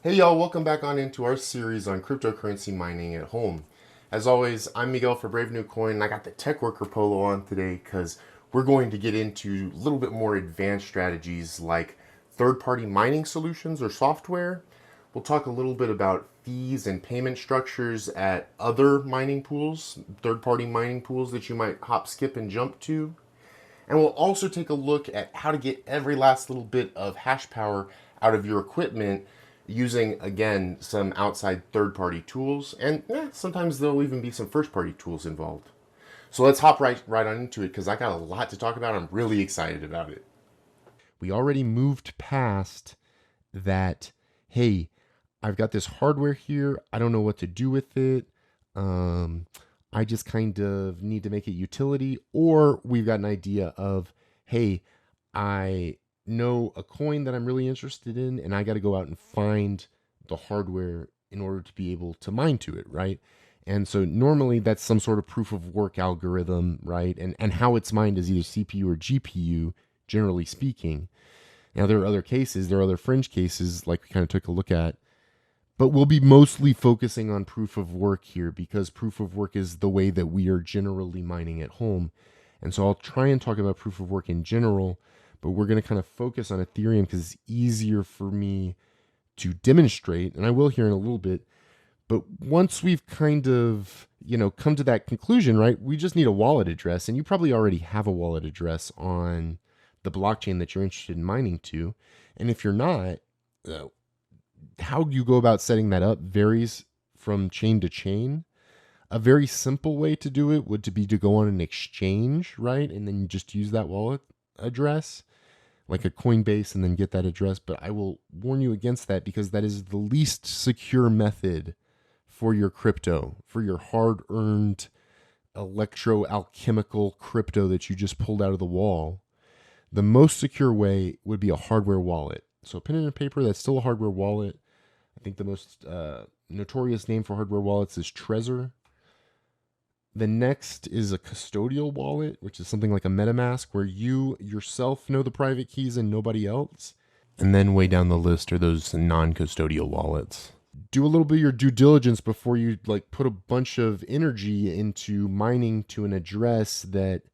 Hey y'all, welcome back on into our series on cryptocurrency mining at home. As always, I'm Miguel for Brave New Coin, and I got the Tech Worker polo on today because we're going to get into a little bit more advanced strategies like third-party mining solutions or software. We'll talk a little bit about fees and payment structures at other mining pools, third-party mining pools that you might hop, skip, and jump to. And we'll also take a look at how to get every last little bit of hash power out of your equipment using, again, some outside third-party tools. And sometimes there'll even be some first-party tools involved. So let's hop right on into it because I got a lot to talk about. I'm really excited about it. We already moved past that, hey, I've got this hardware here. I don't know what to do with it. I just kind of need to make it utility, or we've got an idea of, hey, I know a coin that I'm really interested in, and I got to go out and find the hardware in order to be able to mine to it, right? And so normally that's some sort of proof of work algorithm, right? And how it's mined is either CPU or GPU, generally speaking. Now there are other cases, there are other fringe cases like we kind of took a look at, but we'll be mostly focusing on proof of work here because proof of work is the way that we are generally mining at home. And so I'll try and talk about proof of work in general, but we're going to kind of focus on Ethereum because it's easier for me to demonstrate, and I will here in a little bit. But once we've kind of, come to that conclusion, right, we just need a wallet address, and you probably already have a wallet address on the blockchain that you're interested in mining to. And if you're not, how you go about setting that up varies from chain to chain. A very simple way to do it would be to go on an exchange, right? And then you just use that wallet address, like a Coinbase, and then get that address. But I will warn you against that because that is the least secure method for your crypto, for your hard-earned electro-alchemical crypto that you just pulled out of the wall. The most secure way would be a hardware wallet. So pen and paper, that's still a hardware wallet. I think the most notorious name for hardware wallets is Trezor. The next is a custodial wallet, which is something like a MetaMask, where you yourself know the private keys and nobody else. And then way down the list are those non-custodial wallets. Do a little bit of your due diligence before you put a bunch of energy into mining to an address that,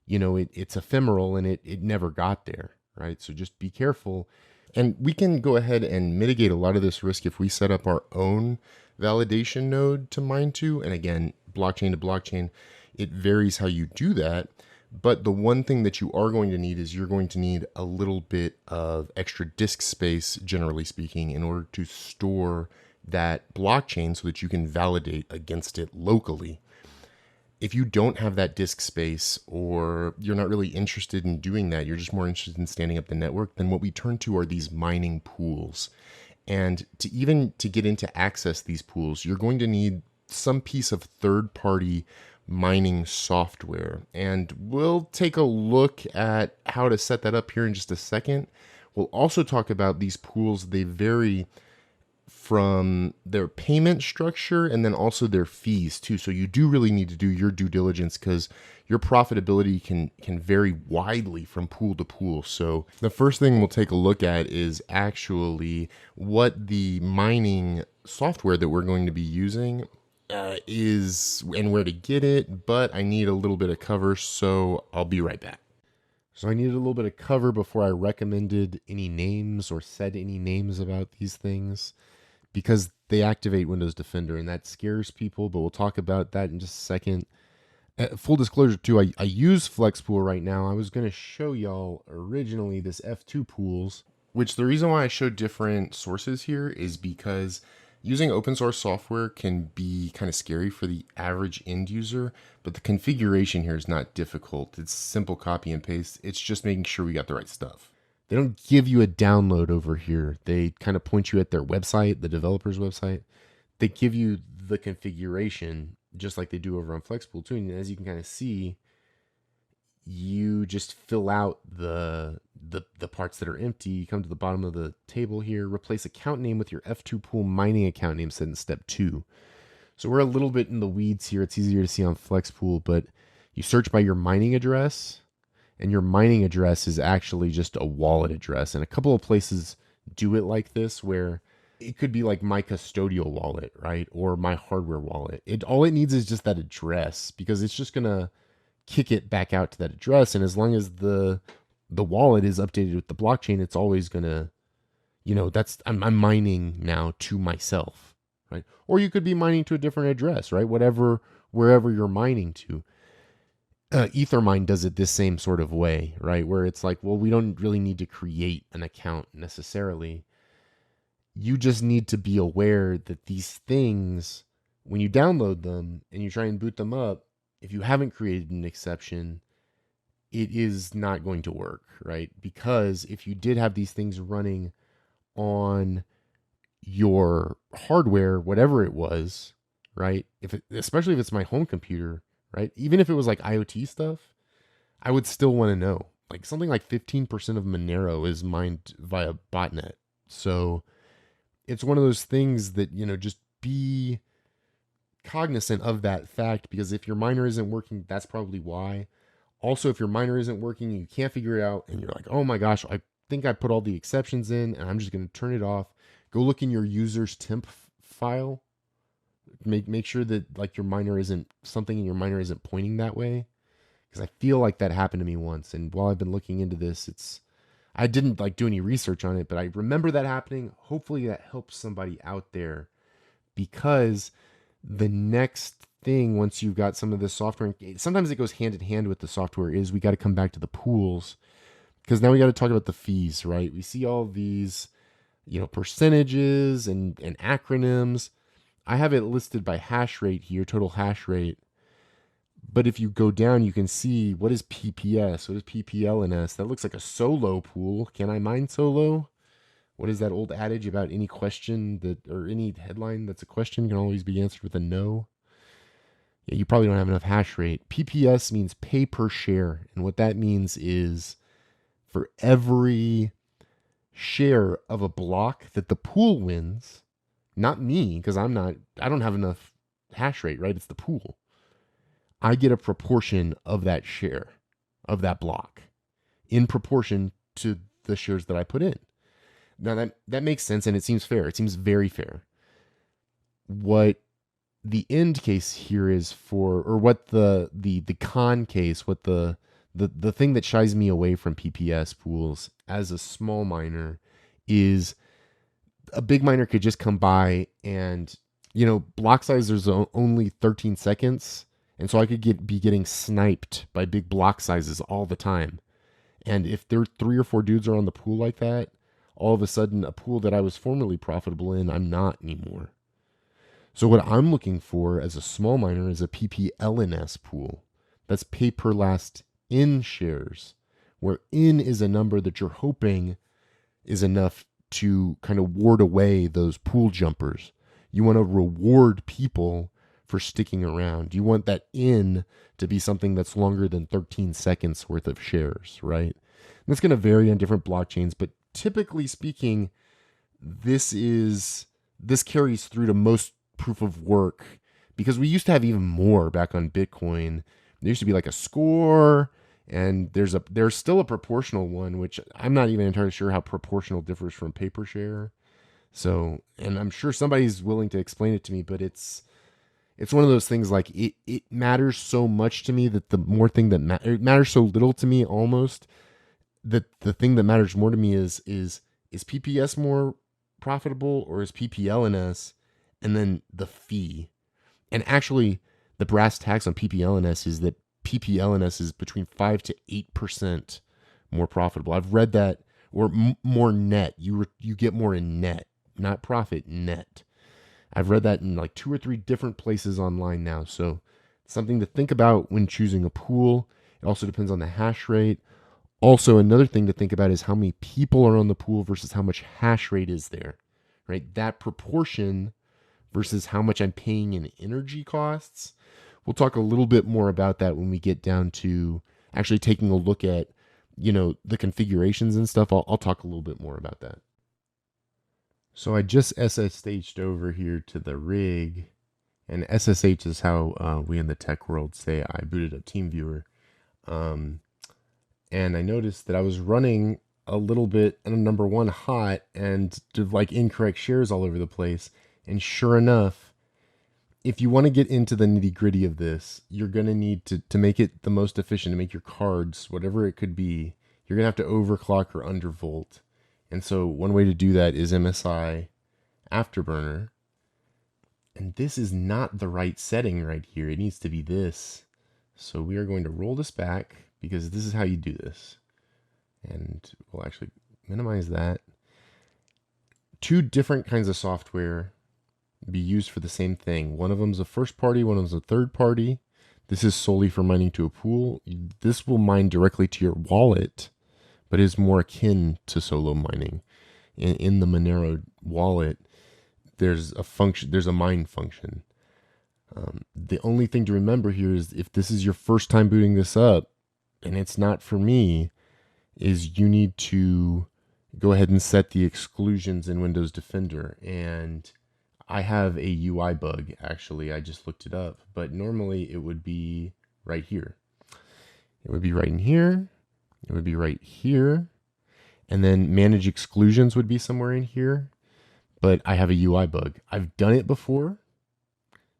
it's ephemeral and it never got there, right? So just be careful. And we can go ahead and mitigate a lot of this risk if we set up our own validation node to mine to. And again, blockchain to blockchain, it varies how you do that. But the one thing that you are going to need is you're going to need a little bit of extra disk space, generally speaking, in order to store that blockchain so that you can validate against it locally. If you don't have that disk space, or you're not really interested in doing that, you're just more interested in standing up the network, then what we turn to are these mining pools. And to get into access these pools, you're going to need some piece of third-party mining software. And we'll take a look at how to set that up here in just a second. We'll also talk about these pools. They vary from their payment structure and then also their fees too. So you do really need to do your due diligence because your profitability can vary widely from pool to pool. So the first thing we'll take a look at is actually what the mining software that we're going to be using is and where to get it. But I need a little bit of cover, so I'll be right back. So I needed a little bit of cover before I recommended any names or said any names about these things, because they activate Windows Defender and that scares people, but we'll talk about that in just a second. Full disclosure too, I use FlexPool right now. I was going to show y'all originally this F2 pools, which the reason why I showed different sources here is because using open source software can be kind of scary for the average end user, but the configuration here is not difficult. It's simple copy and paste. It's just making sure we got the right stuff. They don't give you a download over here. They kind of point you at their website, the developer's website. They give you the configuration just like they do over on FlexPool too. And as you can kind of see, you just fill out the parts that are empty. You come to the bottom of the table here, replace account name with your F2 pool mining account name set in step 2. So we're a little bit in the weeds here. It's easier to see on FlexPool, but you search by your mining address, and your mining address is actually just a wallet address. And a couple of places do it like this, where it could be like my custodial wallet, right? Or my hardware wallet. All it needs is just that address, because it's just gonna kick it back out to that address. And as long as the wallet is updated with the blockchain, it's always gonna, that's I'm mining now to myself, right? Or you could be mining to a different address, right? Wherever you're mining to. Ethermine does it this same sort of way, right? Where it's like, well, we don't really need to create an account necessarily. You just need to be aware that these things, when you download them and you try and boot them up, if you haven't created an exception, it is not going to work, right? Because if you did have these things running on your hardware, whatever it was, right? Especially if it's my home computer, right? Even if it was like IoT stuff, I would still want to know. Like something like 15% of Monero is mined via botnet. So it's one of those things that, just be cognizant of that fact, because if your miner isn't working, that's probably why. Also, if your miner isn't working and you can't figure it out and you're like, oh my gosh, I think I put all the exceptions in and I'm just going to turn it off, go look in your user's temp file. Make sure that like your miner isn't something in your miner isn't pointing that way, because I feel like that happened to me once. And while I've been looking into this, I didn't like do any research on it, but I remember that happening. Hopefully that helps somebody out there, because the next thing, once you've got some of this software, sometimes it goes hand in hand with the software, is we got to come back to the pools, because now we got to talk about the fees, right? We see all these, percentages and acronyms. I have it listed by hash rate here, total hash rate. But if you go down, you can see what is PPS, what is PPLNS. That looks like a solo pool. Can I mine solo? What is that old adage about any question or any headline that's a question can always be answered with a no? Yeah, you probably don't have enough hash rate. PPS means pay per share. And what that means is for every share of a block that the pool wins, not me, because I don't have enough hash rate, right? It's the pool. I get a proportion of that share of that block in proportion to the shares that I put in. Now that makes sense, and it seems fair. It seems very fair. What the end case here is or what the con case, what the thing that shies me away from PPS pools as a small miner is a big miner could just come by and, block size is only 13 seconds. And so I could be getting sniped by big block sizes all the time. And if there 3 or 4 dudes are on the pool like that, all of a sudden a pool that I was formerly profitable in, I'm not anymore. So what I'm looking for as a small miner is a PPLNS pool. That's pay per last in shares, where in is a number that you're hoping is enough to kind of ward away those pool jumpers. You want to reward people for sticking around. You want that in to be something that's longer than 13 seconds worth of shares, right? And that's going to vary on different blockchains, but typically speaking, this carries through to most proof of work, because we used to have even more back on Bitcoin. There used to be like a score, and there's still a proportional one, which I'm not even entirely sure how proportional differs from paper share. So, and I'm sure somebody's willing to explain it to me, but it's one of those things, like it matters so much to me that the more thing that it matters so little to me almost, that the thing that matters more to me is PPS more profitable, or is PPLNS, and then the fee. And actually the brass tacks on PPLNS is that PPLNS is between 5 to 8% more profitable. I've read that, or more net. You get more in net, not profit, net. I've read that in like 2 or 3 different places online now. So something to think about when choosing a pool. It also depends on the hash rate. Also, another thing to think about is how many people are on the pool versus how much hash rate is there, right? That proportion versus how much I'm paying in energy costs. We'll talk a little bit more about that when we get down to actually taking a look at, the configurations and stuff. I'll talk a little bit more about that. So I just SSH'd over here to the rig, and SSH is how we in the tech world say I booted up TeamViewer. And I noticed that I was running a little bit and number one hot and to like incorrect shares all over the place. And sure enough, if you want to get into the nitty gritty of this, you're going to need to make it the most efficient, to make your cards, whatever it could be, you're going to have to overclock or undervolt. And so one way to do that is MSI Afterburner. And this is not the right setting right here. It needs to be this. So we are going to roll this back because this is how you do this. And we'll actually minimize that. Two different kinds of software be used for the same thing. One of them is a first party, one of them is a third party. This is solely for mining to a pool. This will mine directly to your wallet, but is more akin to solo mining. In the Monero wallet, there's a function, there's a mine function. The only thing to remember here is if this is your first time booting this up, and it's not for me, is you need to go ahead and set the exclusions in Windows Defender. And I have a UI bug, actually. I just looked it up, but normally it would be right here. It would be right in here. It would be right here. And then manage exclusions would be somewhere in here, but I have a UI bug. I've done it before.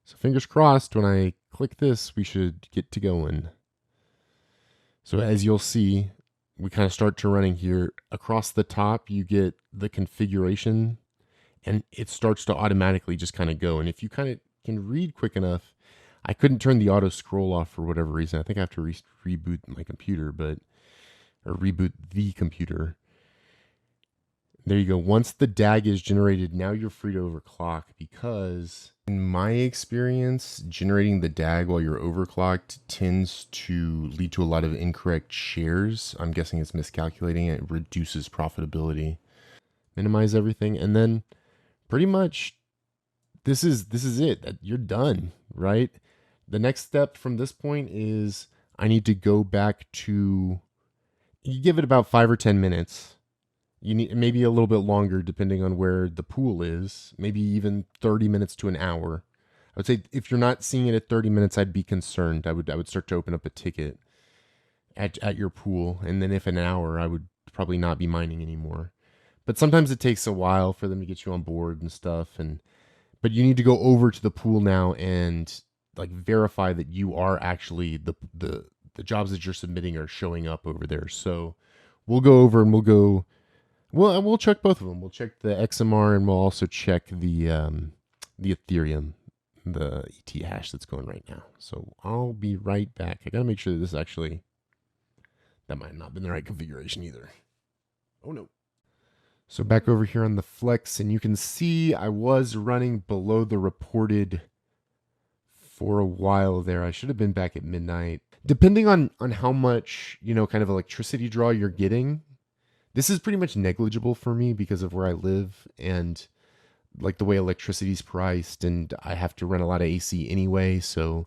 So fingers crossed, when I click this, we should get to going. So as you'll see, we kind of start to running here. Across the top, you get the configuration, and it starts to automatically just kind of go. And if you kind of can read quick enough, I couldn't turn the auto scroll off for whatever reason. I think I have to reboot my computer, or reboot the computer. There you go. Once the DAG is generated, now you're free to overclock, because in my experience, generating the DAG while you're overclocked tends to lead to a lot of incorrect shares. I'm guessing it's miscalculating it. It reduces profitability. Minimize everything, and then pretty much this is it. You're done, right? The next step from this point is I need to go back to, you give it about 5 or 10 minutes. You need maybe a little bit longer depending on where the pool is, maybe even 30 minutes to an hour. I would say if you're not seeing it at 30 minutes, I'd be concerned. I would start to open up a ticket at your pool. And then if an hour, I would probably not be mining anymore. But sometimes it takes a while for them to get you on board and stuff. But you need to go over to the pool now and like verify that you are actually the jobs that you're submitting are showing up over there. So we'll go over and we'll check both of them. We'll check the XMR and we'll also check the Ethereum, the ET hash that's going right now. So I'll be right back. I gotta make sure that this actually, that might not have been the right configuration either. Oh no. So back over here on the Flex, and you can see I was running below the reported for a while there. I should have been back at midnight. Depending on how much, kind of electricity draw you're getting, this is pretty much negligible for me because of where I live and like the way electricity is priced, and I have to run a lot of AC anyway. So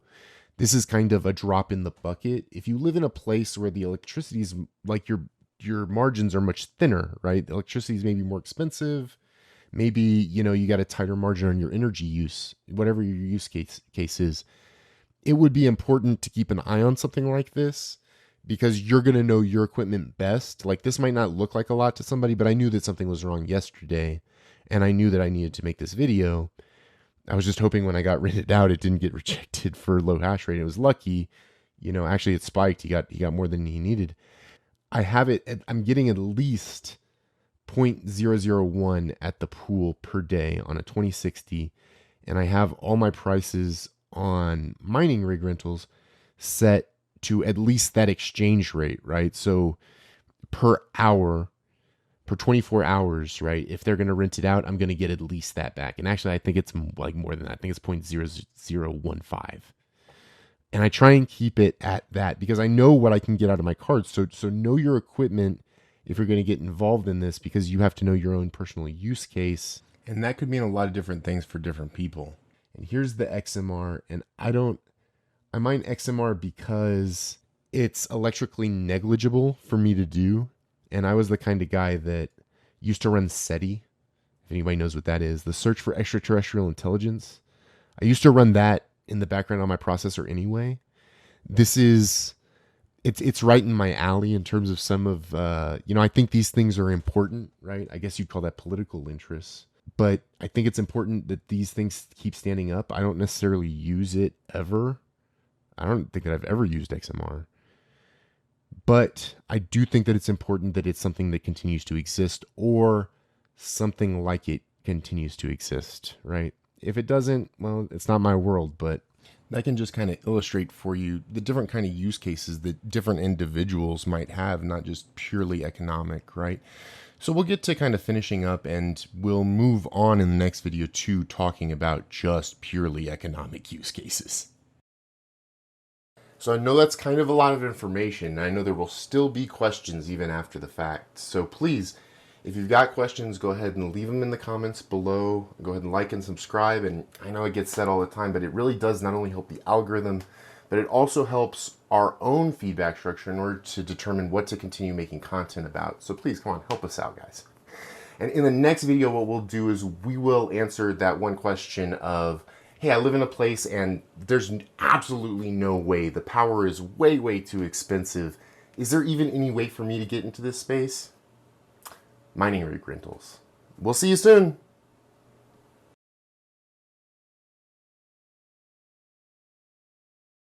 this is kind of a drop in the bucket. If you live in a place where the electricity is like your margins are much thinner, right? The electricity is maybe more expensive. Maybe, you got a tighter margin on your energy use, whatever your use case is. It would be important to keep an eye on something like this, because you're going to know your equipment best. Like, this might not look like a lot to somebody, but I knew that something was wrong yesterday, and I knew that I needed to make this video. I was just hoping when I got rented out, it didn't get rejected for low hash rate. It was lucky, actually it spiked. He got more than he needed. I'm getting at least 0.001 at the pool per day on a 2060, and I have all my prices on mining rig rentals set to at least that exchange rate, right? So per hour, per 24 hours, right? If they're going to rent it out, I'm going to get at least that back. And actually, I think it's like more than that. I think it's 0.0015. And I try and keep it at that because I know what I can get out of my cards. So know your equipment if you're going to get involved in this, because you have to know your own personal use case. And that could mean a lot of different things for different people. And here's the XMR. And I mine XMR because it's electrically negligible for me to do. And I was the kind of guy that used to run SETI. If anybody knows what that is, the search for extraterrestrial intelligence. I used to run that in the background on my processor anyway. it's right in my alley in terms of some of I think these things are important, right? I guess you'd call that political interests. But I think it's important that these things keep standing up. I don't necessarily use it ever. I don't think that I've ever used XMR. But I do think that it's important that it's something that continues to exist, or something like it continues to exist, right? If it doesn't, well, it's not my world, but that can just kind of illustrate for you the different kind of use cases that different individuals might have, not just purely economic, right? So we'll get to kind of finishing up, and we'll move on in the next video to talking about just purely economic use cases. So I know that's kind of a lot of information. I know there will still be questions even after the fact. So please, if you've got questions, go ahead and leave them in the comments below. Go ahead and like and subscribe. And I know it gets said all the time, but it really does not only help the algorithm, but it also helps our own feedback structure in order to determine what to continue making content about. So please, come on, help us out, guys. And in the next video, what we'll do is we will answer that one question of, hey, I live in a place and there's absolutely no way. The power is way, way too expensive. Is there even any way for me to get into this space? Mining rig rentals. We'll see you soon.